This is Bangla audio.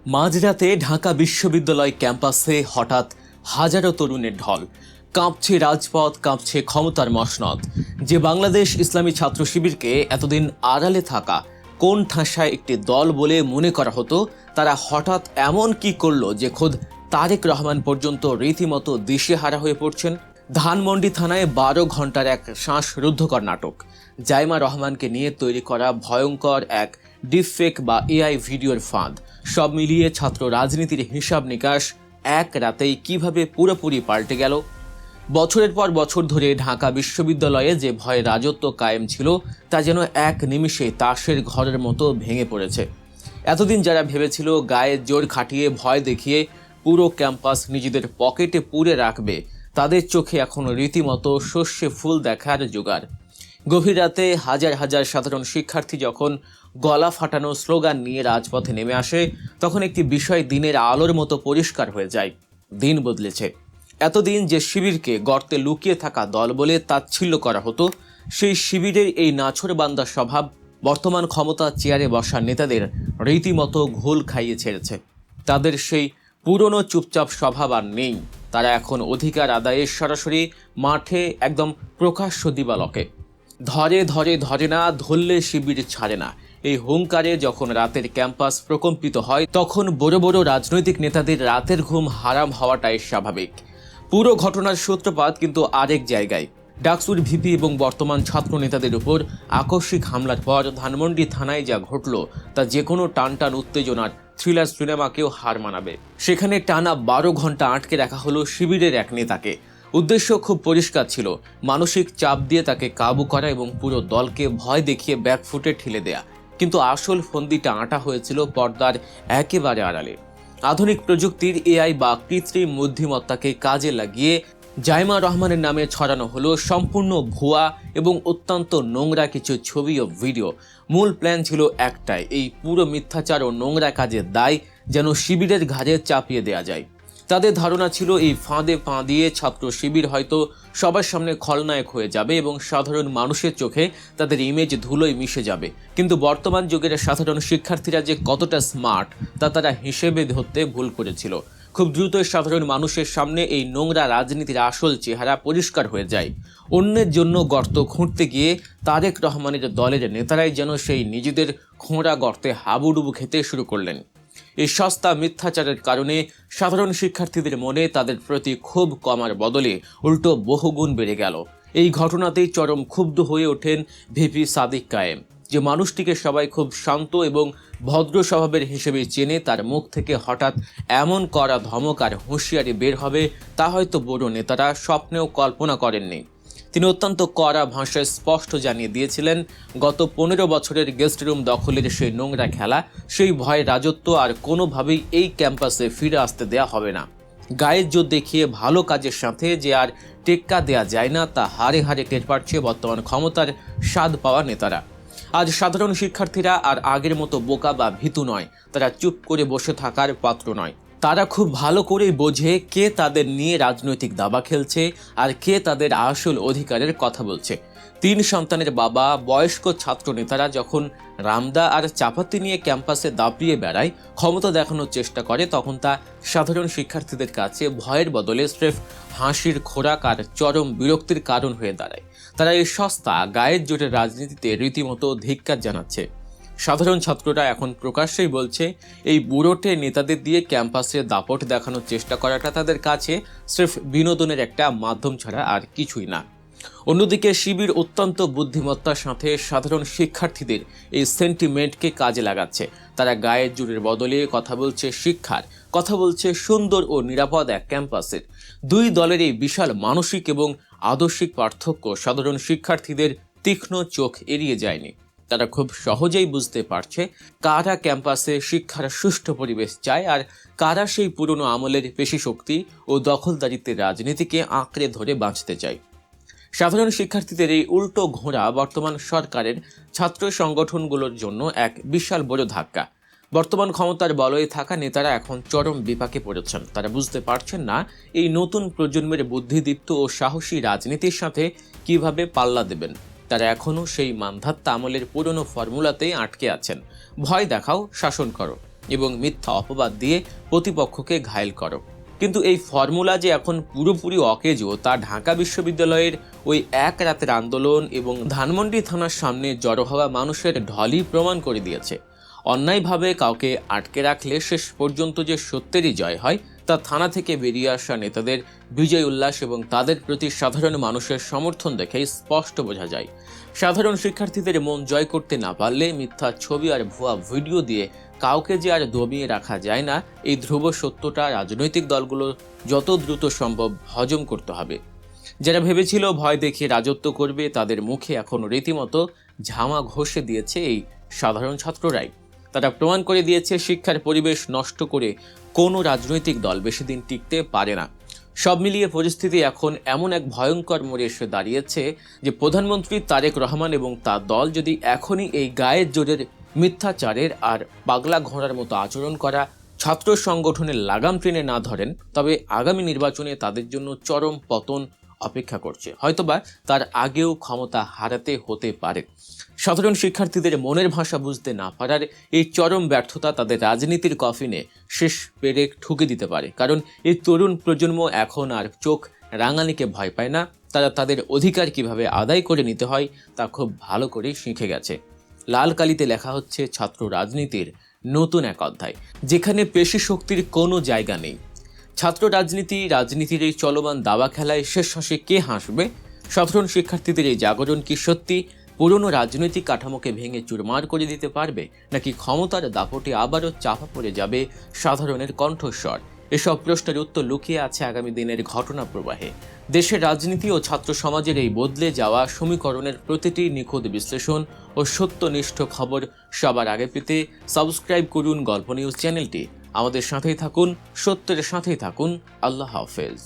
মাঝরাতে ঢাকা বিশ্ববিদ্যালয় ক্যাম্পাসে হঠাৎ হাজারো তরুণের ঢল। কাঁপছে রাজপথ, কাঁপছে ক্ষমতার মসনদ। যে বাংলাদেশ ইসলামী ছাত্র শিবিরকে এতদিন আড়ালে থাকা কোন ঠাসায় একটি দল বলে মনে করা হতো, তারা হঠাৎ এমন কি করলো যে খোদ তারেক রহমান পর্যন্ত রীতিমতো দিশেহারা হয়ে পড়ছেন। ধানমন্ডি থানায় 12 ঘন্টার এক শ্বাসরুদ্ধকর নাটক, জাইমা রহমানকে নিয়ে তৈরি করা ভয়ঙ্কর এক ডিপফেক বা এআই ভিডিওর ফাঁদ, সব মিলিয়ে ছাত্র রাজনীতির হিসাব নিকাশ এক রাতেই কিভাবে পুরোপুরি পাল্টে গেল। বছরের পর বছর ধরে ঢাকা বিশ্ববিদ্যালয়ে যে ভয় রাজত্ব কায়েম ছিল, তা যেন এক নিমিষে তাসের ঘরের মতো ভেঙে পড়েছে। এতদিন যারা ভেবেছিল গায়ে জোর খাটিয়ে ভয় দেখিয়ে পুরো ক্যাম্পাস নিজেদের পকেটে পুরে রাখবে, তাদের চোখে এখন রীতিমতো সর্ষে ফুল দেখার জোগাড়। গভীর রাতে হাজার হাজার সাধারণ শিক্ষার্থী যখন গলা ফাটানো স্লোগান নিয়ে রাজপথে নেমে আসে, তখন একটি বিষয় দিনের আলোর মতো পরিষ্কার হয়ে যায়। দিন বদলেছে। এতদিন যে শিবিরকে গর্তে লুকিয়ে থাকা দল বলে তাচ্ছিল্য করা হতো, সেই শিবিরের এই নাছোড়বান্দা স্বভাব বর্তমান ক্ষমতা চেয়ারে বসা নেতাদের রীতিমতো ঘোল খাইয়ে ছেড়েছে। তাদের সেই পুরনো চুপচাপ স্বভাব আর নেই। তারা এখন অধিকার আদায়ে সরাসরি মাঠে, একদম প্রকাশ্য দিবালকে। ধরে ধরে ধরে না, ধরলে শিবির ছাড়ে না। এই হুঙ্কারে যখন রাতের ক্যাম্পাস প্রকম্পিত হয়, তখন বড় বড় রাজনৈতিক নেতাদের রাতের ঘুম হারাম হওয়াটাই স্বাভাবিক। পুরো ঘটনার সূত্রপাত কিন্তু আরেক জায়গায়। ডাকসুর ভিপি এবং বর্তমান ছাত্র নেতাদের উপর আকস্মিক হামলার পর ধানমন্ডি থানায় যা ঘটল, তা যে কোনো টানটান উত্তেজনার থ্রিলার সিনেমাকেও হার মানাবে। সেখানে টানা 12 ঘন্টা আটকে রাখা হলো শিবিরের এক নেতাকে। উদ্দেশ্য খুব পরিষ্কার ছিল, মানসিক চাপ দিয়ে তাকে কাবু করা এবং পুরো দলকে ভয় দেখিয়ে ব্যাকফুটে ঠেলে দেয়া। কিন্তু আসল ফন্দিটা আঁটা হয়েছিল পর্দার একেবারে আড়ালে। আধুনিক প্রযুক্তির এআই বা কৃত্রিম বুদ্ধিমত্তাকে কাজে লাগিয়ে জাইমা রহমানের নামে ছড়ানো হলো সম্পূর্ণ ভুয়া এবং অত্যন্ত নোংরা কিছু ছবি ও ভিডিও। মূল প্ল্যান ছিল একটাই, এই পুরো মিথ্যাচার ও নোংরা কাজের দায় যেন শিবিরের ঘাড়ে চাপিয়ে দেয়া যায়। তাদের ধারণা ছিল এই ফাঁদে পা দিয়ে ছাত্র শিবির হয়তো সবার সামনে খলনায়ক হয়ে যাবে এবং সাধারণ মানুষের চোখে তাদের ইমেজ ধুলোয় মিশে যাবে। কিন্তু বর্তমান যুগের সাধারণ শিক্ষার্থীরা যে কতটা স্মার্ট, তা তারা হিসেবে ধরতে ভুল করেছিল। খুব দ্রুতই সাধারণ মানুষের সামনে এই নোংরা রাজনীতির আসল চেহারা পরিষ্কার হয়ে যায়। অন্যের জন্য গর্ত খুঁড়তে গিয়ে তারেক রহমানের দলের নেতারাই যেন সেই নিজেদের খোঁড়া গর্তে হাবুডুবু খেতে শুরু করলেন। এই সস্তা মিথ্যাচারের কারণে সাধারণ শিক্ষার্থীদের মনে তাদের প্রতি ক্ষোভ কমার বদলে উল্টো বহুগুণ বেড়ে গেল। এই ঘটনাতেই চরম ক্ষুব্ধ হয়ে ওঠেন ভিপি সাদিক কায়েম। যে মানুষটিকে সবাই খুব শান্ত এবং ভদ্র স্বভাবের হিসেবে চেনে, তার মুখ থেকে হঠাৎ এমন কড়া ধমক আর হুঁশিয়ারি বের হবে, তা হয়তো বড় নেতারা স্বপ্নেও কল্পনা করেননি। তিনি অত্যন্ত কড়া ভাষায় স্পষ্ট জানিয়ে দিয়েছিলেন, গত 15 বছরের গেস্ট রুম দখলের সেই নোংরা খেলা, সেই ভয় রাজত্ব আর কোনোভাবেই এই ক্যাম্পাসে ফিরে আসতে দেয়া হবে না। গায়ের জোর দেখিয়ে ভালো কাজের সাথে যে আর টেক্কা দেয়া যায় না, তা হারে হারে টের পাচ্ছে বর্তমান ক্ষমতার স্বাদ পাওয়া নেতারা। আজ সাধারণ শিক্ষার্থীরা আর আগের মতো বোকা বা ভীতু নয়, তারা চুপ করে বসে থাকার পাত্র নয়। তারা খুব ভালো করেই বোঝে কে তাদের নিয়ে রাজনৈতিক দাবা খেলছে আর কে তাদের আসল অধিকারের কথা বলছে। 3 সন্তানের বাবা, বয়স্ক ছাত্র নেতারা যখন রামদা আর চাপাতি নিয়ে ক্যাম্পাসে দাপিয়ে বেড়ায়, ক্ষমতা দেখানোর চেষ্টা করে, তখন তা সাধারণ শিক্ষার্থীদের কাছে ভয়ের বদলে স্রেফ হাসির খোরাক আর চরম বিরক্তির কারণ হয়ে দাঁড়ায়। তারা এই সস্তা গায়ের জোটের রাজনীতিতে রীতিমতো ধিক্কার জানাচ্ছে। সাধারণ ছাত্ররা এখন প্রকাশ্যেই বলছে, এই বুড়োটে নেতাদের দিয়ে ক্যাম্পাসে দাপট দেখানোর চেষ্টা করাটা তাদের কাছে স্রেফ বিনোদনের একটা মাধ্যম ছাড়া আর কিছুই না। অন্যদিকে শিবির অত্যন্ত বুদ্ধিমত্তার সাথে সাধারণ শিক্ষার্থীদের এই সেন্টিমেন্টকে কাজে লাগাচ্ছে। তারা গায়ের জোরের বদলে কথা বলছে শিক্ষার, কথা বলছে সুন্দর ও নিরাপদ এক ক্যাম্পাসের। দুই দলের এই বিশাল মানসিক এবং আদর্শিক পার্থক্য সাধারণ শিক্ষার্থীদের তীক্ষ্ণ চোখ এড়িয়ে যায়নি। তারা খুব সহজেই বুঝতে পারছে কারা ক্যাম্পাসে শিক্ষার সুষ্ঠু পরিবেশ চায় আর কারা সেই পুরনো আমলের পেশি শক্তি ও দখলদারিত্বের রাজনীতিকে আঁকড়ে ধরে বাঁচতে চায়। সাধারণ শিক্ষার্থীদের এই উল্টো ঘোড়া বর্তমান সরকারের ছাত্র সংগঠনগুলোর জন্য এক বিশাল বড় ধাক্কা। বর্তমান ক্ষমতার বলয়ে থাকা নেতারা এখন চরম বিপাকে পড়েছেন। তারা বুঝতে পারছেন না এই নতুন প্রজন্মের বুদ্ধিদীপ্ত ও সাহসী রাজনীতির সাথে কিভাবে পাল্লা দেবেন। তারা এখনও সেই মানধাত্তা আমলের পুরনো ফর্মুলাতেই আটকে আছেন। ভয় দেখাও, শাসন করো, এবং মিথ্যা অপবাদ দিয়ে প্রতিপক্ষকে ঘায়েল করো। কিন্তু এই ফর্মুলা যে এখন পুরোপুরি অকেজো তা ঢাকা বিশ্ববিদ্যালয়ের ওই এক রাতের আন্দোলন এবং ধানমন্ডি থানার সামনে জড়ো হওয়া মানুষের ঢলই প্রমাণ করে দিয়েছে। অন্যায়ভাবে কাউকে আটকে রাখলে শেষ পর্যন্ত যে সত্যেরই জয় হয় তা থানা থেকে বেরিয়ে আসা নেতাদের বিজয় উল্লাস এবং তাদের প্রতি সাধারণ মানুষের সমর্থন দেখেই স্পষ্ট বোঝা যায়। সাধারণ শিক্ষার্থীদের মন জয় করতে না পারলে মিথ্যা ছবি আর ভুয়া ভিডিও দিয়ে কাউকে যে আর দমিয়ে রাখা যায় না, এই ধ্রুব সত্যটা রাজনৈতিক দলগুলো যত দ্রুত সম্ভব হজম করতে হবে। যারা ভেবেছিল ভয় দেখিয়ে রাজত্ব করবে তাদের মুখে এখন রীতিমতো ঝামা ঘষে দিয়েছে এই সাধারণ ছাত্ররাই। তারা প্রমাণ করে দিয়েছে শিক্ষার পরিবেশ নষ্ট করে কোনো রাজনৈতিক দল বেশি দিন টিকতে পারে না। সব মিলিয়ে পরিস্থিতি এখন এমন এক ভয়ঙ্কর মোড়ে এসে দাঁড়িয়েছে যে প্রধানমন্ত্রী তারেক রহমান এবং তার দল যদি এখনই এই গায়ের জোরের মিথ্যাচারের আর পাগলা ঘোড়ার মতো আচরণ করা ছাত্র সংগঠনের লাগাম টেনে না ধরেন, তবে আগামী নির্বাচনে তাদের জন্য চরম পতন অপেক্ষা করছে। হয়তোবা তার আগেও ক্ষমতা হারাতে হতে পারে। সাধারণ শিক্ষার্থীদের মনের ভাষা বুঝতে না পারার এই চরম ব্যর্থতা তাদের রাজনীতির কফিনে শেষ পেরেক ঠুকে দিতে পারে। কারণ এই তরুণ প্রজন্ম এখন আর চোখ রাঙানিকে ভয় পায় না, তারা তাদের অধিকার কিভাবে আদায় করে নিতে হয় তা খুব ভালো করে শিখে গেছে। লাল কালিতে লেখা হচ্ছে ছাত্র রাজনীতির নতুন এক অধ্যায়, যেখানে পেশি শক্তির কোনো জায়গা নেই। ছাত্র রাজনীতির এই চলমান দাবা খেলায় শেষ হাসি কে হাসবে? সাধারণ শিক্ষার্থীদের এই জাগরণ কি সত্যি পুরনো রাজনৈতিক কাঠামোকে ভেঙে চুরমার করে দিতে পারবে, নাকি ক্ষমতার দাপটে আবারও চাপা পড়ে যাবে সাধারণের কণ্ঠস্বর? এসব প্রশ্নের উত্তর লুকিয়ে আছে আগামী দিনের ঘটনা প্রবাহে। দেশের রাজনীতি ও ছাত্র সমাজের এই বদলে যাওয়া সমীকরণের প্রতিটি নিখুঁত বিশ্লেষণ ও সত্যনিষ্ঠ খবর সবার আগে পেতে সাবস্ক্রাইব করুন গল্প নিউজ চ্যানেলটি। আমাদের সাথেই থাকুন, সত্যের সাথেই থাকুন। আল্লাহ হাফেজ।